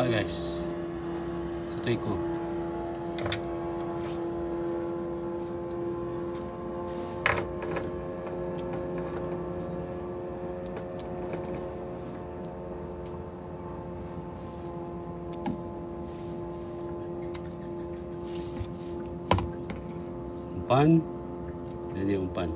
dapat guys. Satu ekor. Umpan. Jadi umpan.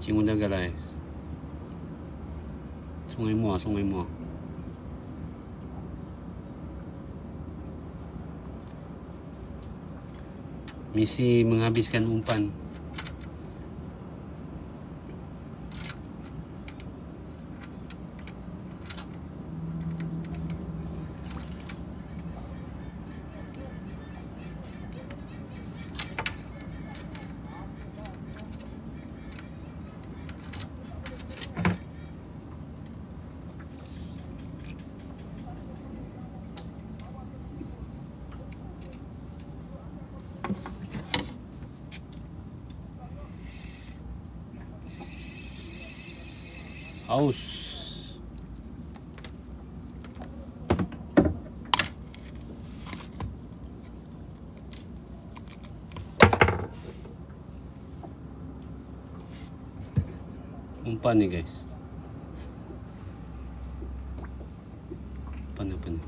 Mancing udang guys. Sungai Muar, Sungai Muar. Misi menghabiskan umpan. Aus. Umpan nih guys. Umpan apa nih?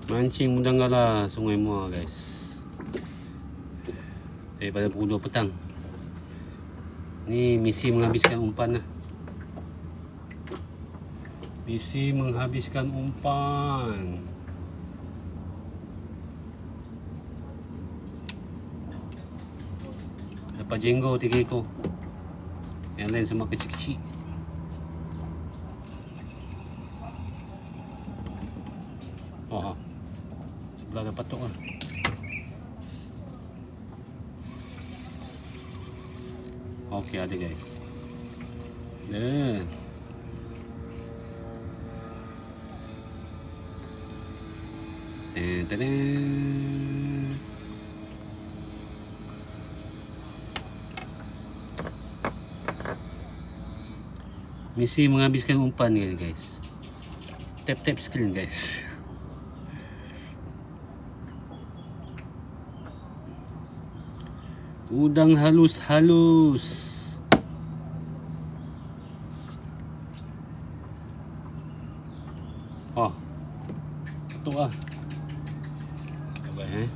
Mancing udang galah Sungai Muar guys. Daripada pukul 2 petang. Ni misi menghabiskan umpan lah. Misi menghabiskan umpan. Dapat jenggo 3 ekor. Yang lain semua kecil-kecil. Wah. Sebelah dah patok lah. Okey, ada guys. Misi menghabiskan umpan ni guys. Tap screen guys. Udang halus-halus. Oh, ketuk lah. Baik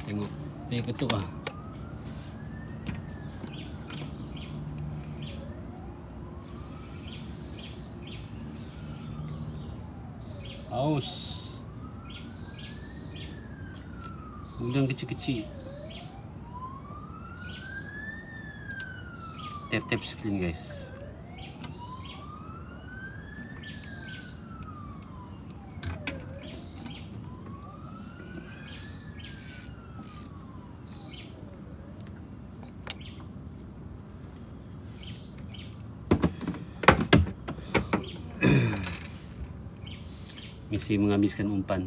tengok, dia ketuk lah. Aus. Udang kecil-kecil. Tap screen guys. Masih menghabiskan umpan.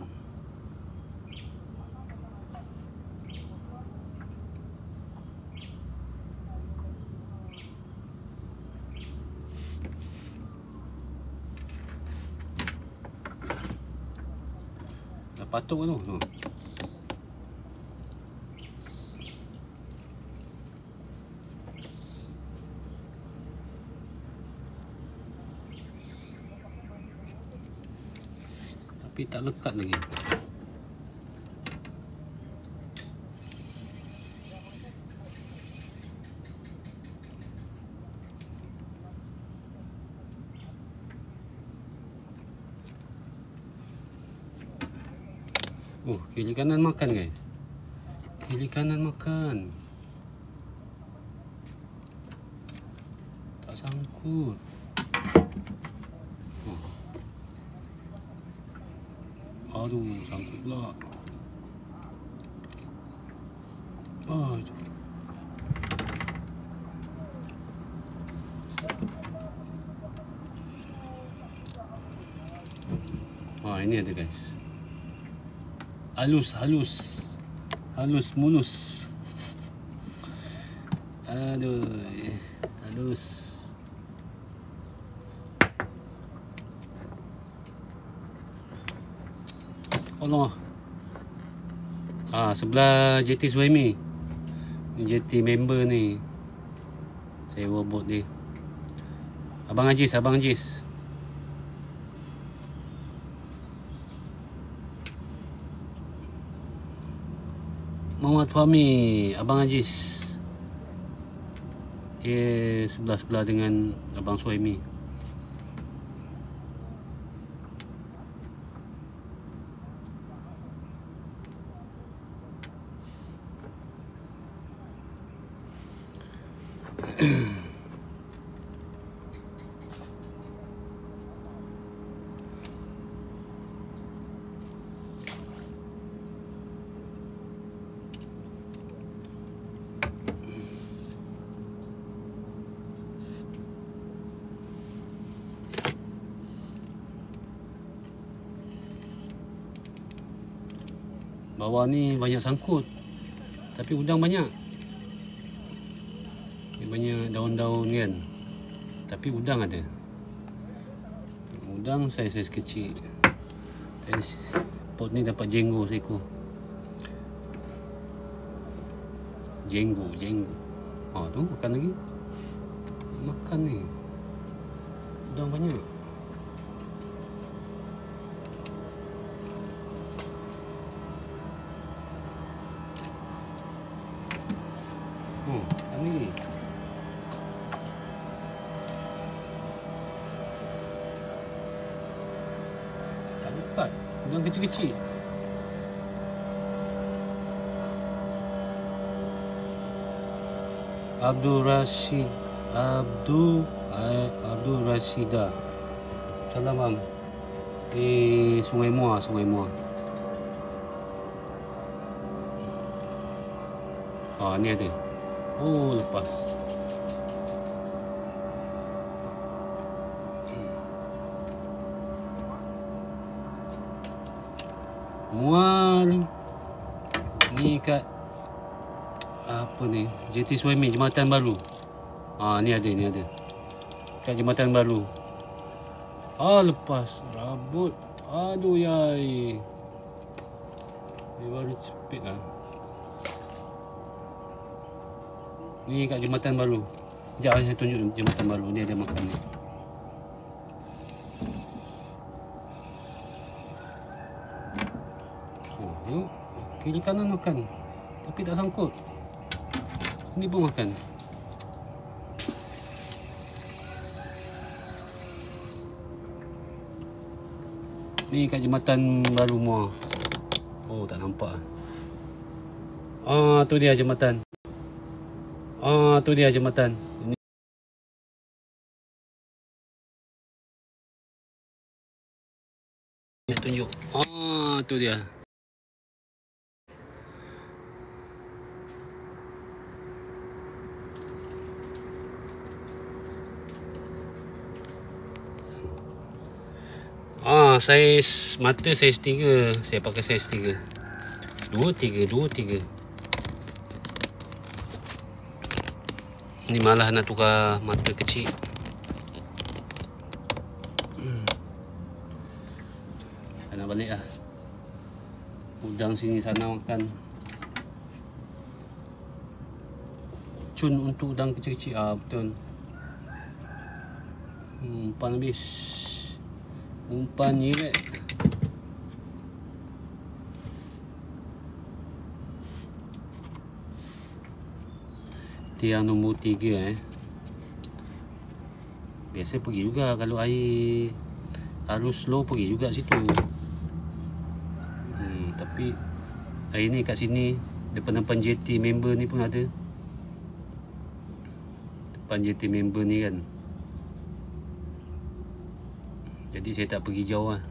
Dah patuk tu. Tapi tak lekat lagi. Oh, kiri kanan makan guys. Kiri kanan makan. Tak sangkut. Aduh, sangkut pula. Ini ada guys. Halus mulus. Aduh, halus. Allah. Sebelah JT Suhaimi. Ni JT member ni. Sewa bot ni. Abang Ajis. Muhammad Fahmi, Abang Ajis. Dia sebelah-sebelah dengan Abang Suhaimi. Bawah ni banyak sangkut, tapi udang banyak. Ni banyak daun-daun kan, tapi udang ada. Udang saiz kecil. Pot ni dapat jenggo seekor. Jenggo. Tu makan lagi. Makan ni. Udang banyak. Ni. Tak lepas. Udang kecil-kecil. Abdul Rashida. Salam bang. Di Sungai Muar. Ni ada. Oh, lepas. Mual. Ni kat apa ni? JT Suhaimi, Jembatan Baru. Ni ada. Kat Jembatan Baru. Lepas rabut. Aduh yai. Dia baru cepit lah. Ni kat Jembatan Baru. Sekejap saya tunjuk Jembatan Baru. Ni ada makan ni. Kiri kanan makan. Tapi tak sangkut. Ni pun makan. Ni kat Jembatan Baru Muar. Oh, tak nampak. Tu dia jembatan. Tu dia jembatan. Ini tunjuk. Tu dia. Saiz mata saiz 3. Saya pakai saiz 3. 2, 3. Ni malah nak tukar mata kecil. Nak balik lah. Udang sini sana makan. Cun untuk udang kecil-kecil. Betul. Umpan habis. Umpan nyirek. Tiang nombor 3 Biasa pergi juga kalau air arus slow, pergi juga situ. Tapi hari ni kat sini depan-depan JT member ni pun ada. Depan JT member ni kan. Jadi saya tak pergi jauh lah.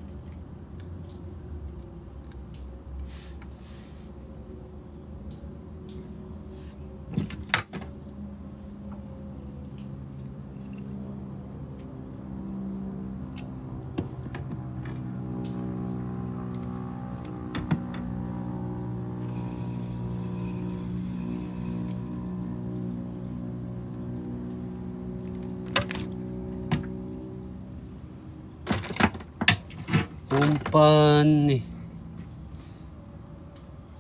Umpan ni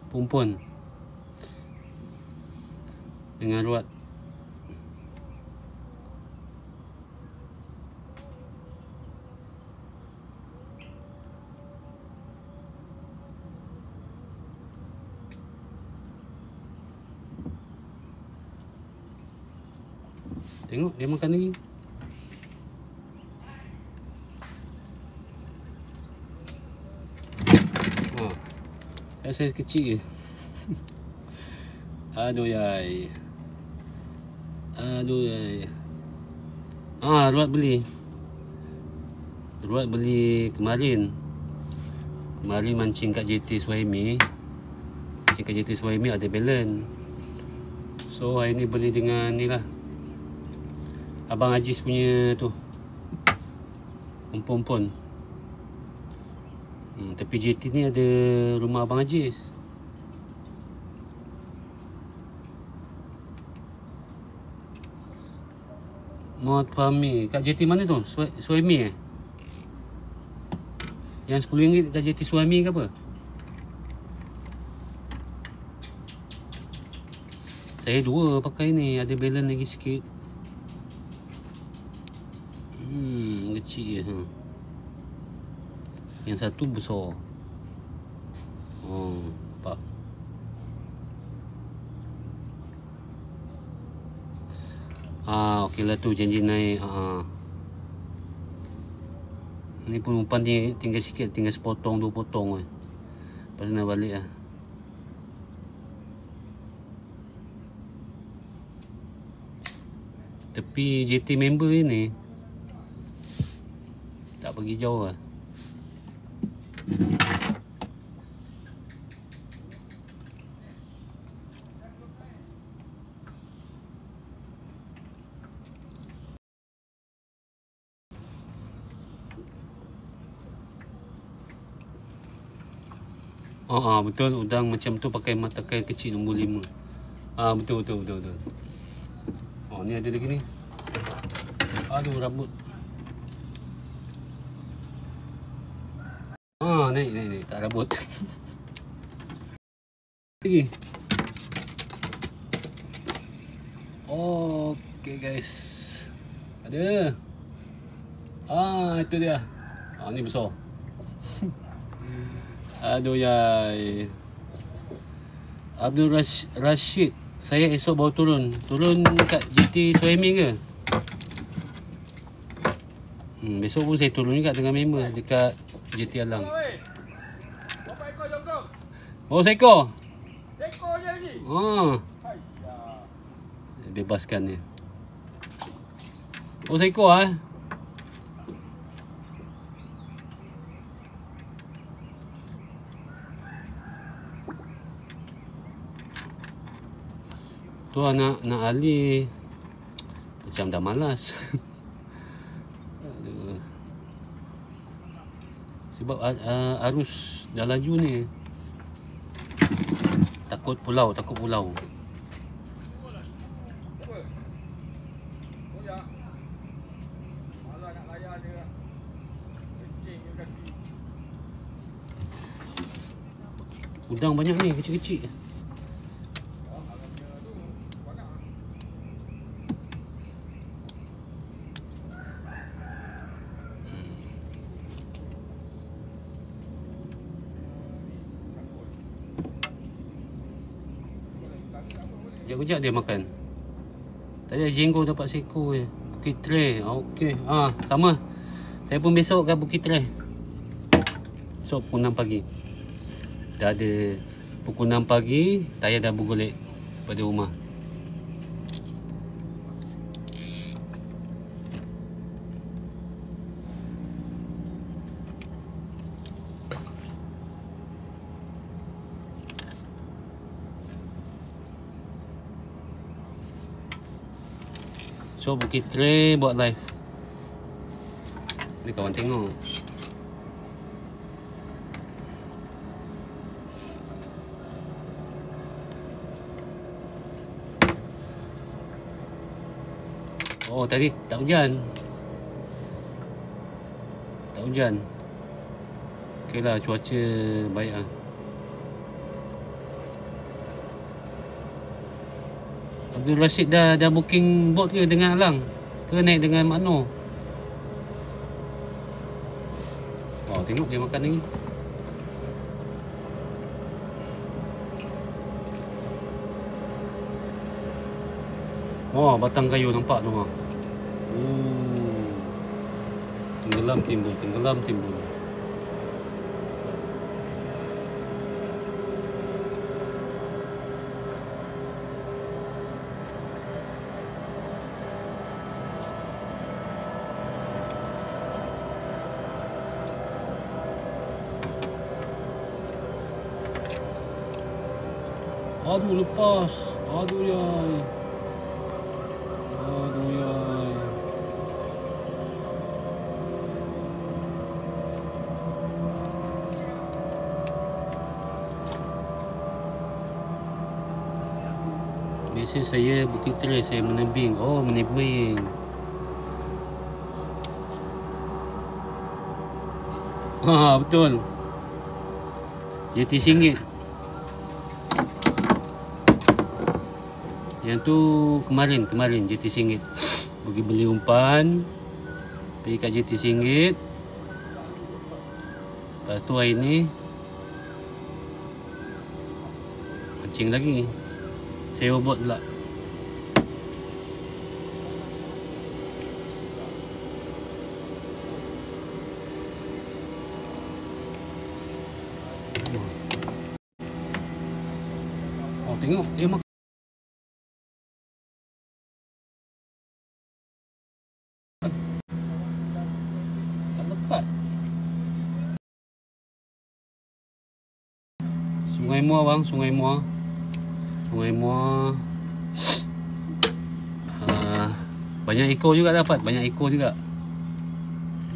pumpun dengan ruat. Tengok dia makan lagi. Saiz kecil je. Aduh yai. Ruat beli kemarin. Mancing kat JT Suhaimi. Mancing kat JT Suhaimi ada balance. So hari ni beli dengan ni lah, Abang Ajis punya tu, Umpun. Tapi JT ni ada rumah Abang Ajis. Muat Fahmi. Kat JT mana tu? Suhaimi Yang RM10 kat JT Suhaimi ke apa? Saya 2 pakai ni. Ada balance lagi sikit. Kecil je. Yang satu besar. Nampak. Okey lah tu, janji naik. Ni pun umpan ni tinggal sikit, tinggal sepotong 2 potong. Lepas tu nak balik lah. Tapi JT member ni tak pergi jauh lah. Betul, udang macam tu pakai mata kail kecil nombor 5. Betul. Ni ada lagi ni. Aduh, rambut. Naik. Tak rambut. Lagi. Okey guys. Ada. Itu dia. Ni besar. Aduh yai. Abdul Rashid. Saya esok baru turun kat JT Suhaimi ke? Besok pun saya turun juga dengan member dekat JT Alang. Berapa ekor jom kau? Oh, seekor? Seekor je lagi? Bebaskan dia. Oh, seekor Tu anak Ali macam dah malas. sebab arus dah laju ni. Takut pulau. Apa? Koyak. Malah nak layan dia. Kencing je kaki. Udang banyak ni, kecil-kecil. Sekejap dia makan. Tadi jenggo dapat seekor je. Bukit Tray. Okey. Sama. Saya pun besok kat Bukit Tray. Besok pukul 6 pagi. Dah ada pukul 6 pagi, saya dah bergolek pada rumah. So Bukit Tray buat live. Ni kawan tengok. Oh tadi tak hujan. Tak hujan. Okey lah, cuaca baik lah. Abdul Rashid dah booking boat ke dengan Alang? Ke naik dengan Mak Noh? Oh tengok dia makan ni. Oh batang kayu nampak tu. Tenggelam timbul. Aduh lepas. Aduh yai. Biasa saya Bukit Tray saya menebing. Menebing. Betul. JT RM1. Yang tu kemarin JT RM1. Pergi beli umpan. Pergi kat JT RM1. Lepas tu hari ni mancing lagi. Sewa bot pula. Tengok dia makan. Tak lekat. Sungai Muar bang, Sungai Muar. Banyak ekor juga dapat,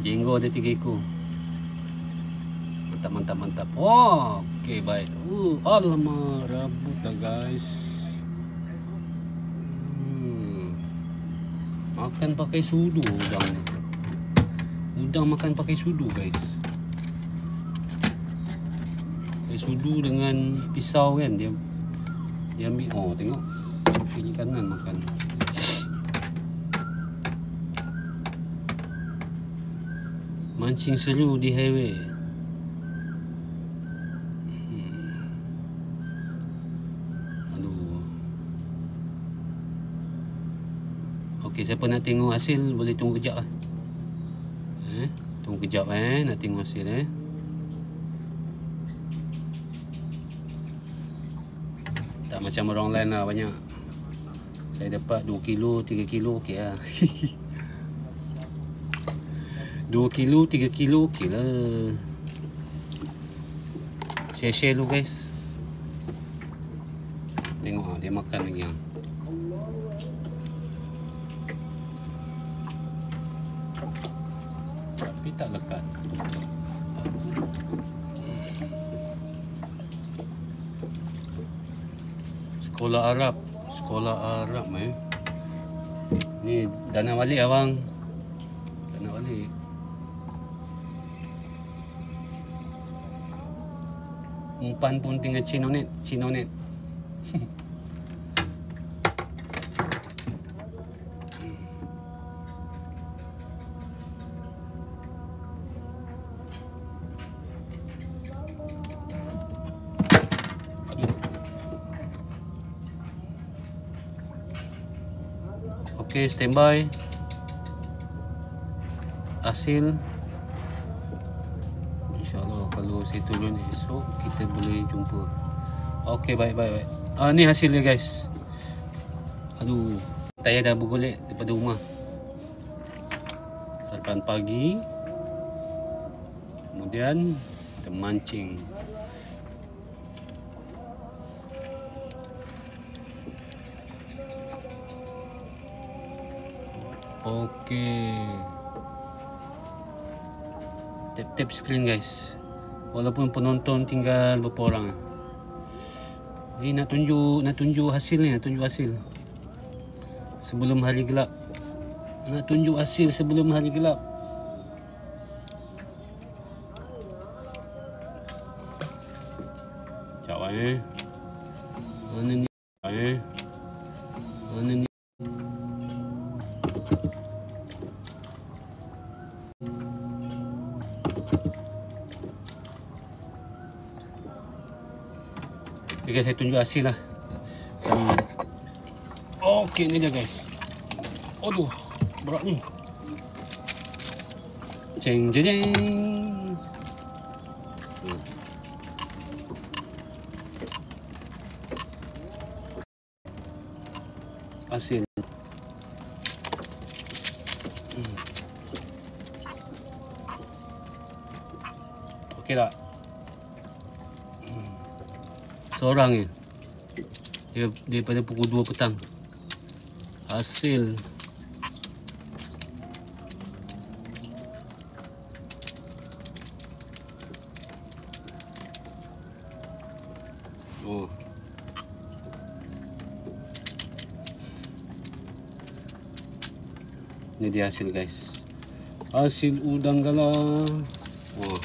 Jenggo ada 3 ekor. Mantap. Okey baik. Alamak, rabut dah guys. Makan pakai sudu udang ni. Udang makan pakai sudu guys. Pakai sudu dengan pisau kan dia ambil. Tengok kiri kanan makan. Mancing seru di highway. Okey, siapa nak tengok hasil boleh tunggu kejap lah. Tunggu kejap nak tengok hasil Tak macam orang lain lah banyak. Saya dapat 2 kilo, 3 kilo okey lah. 2 kilo, 3 kilo okey lah. Share dulu guys. Tengok dia makan lagi Tapi tak lekat. Sekolah Arab. Sekolah Arab Ni dana balik abang. Dana balik. Umpan pun tinggal Cinonet. Okey, standby. Hasil InsyaAllah kalau saya turun esok kita boleh jumpa. Okey, baik. Ni hasil dia guys. Aduh, saya dah bergolek daripada rumah. Sarapan pagi. Kemudian kita mancing. Okey. Tap screen guys. Walaupun penonton tinggal berapa orang. Ni nak tunjuk hasil ni, sebelum hari gelap. Nak tunjuk hasil sebelum hari gelap. Jauh Mana ni? Mana ni? Okay, saya tunjuk hasil lah. Okey, ni dia guys. Aduh, berat ni. Jeng. Hasil. Okey tak? Seorang je. Dia pada pukul 2 petang. Hasil. Oh. Ini dia hasil guys. Hasil udang galah. Oh.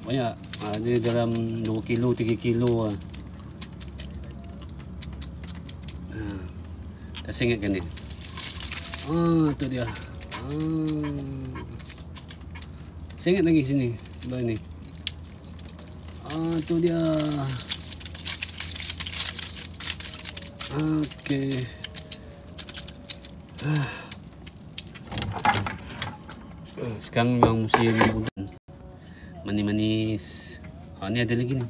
Banyak. Ada dalam 2 kilo, 3 kilo lah. Tak saya ingatkan dia. Tu dia. Saya ingat lagi sini. Sebelah ni. Tu dia. Okey. Sekarang memang musim hujan. Manis-manis. Ni ada lagi ni.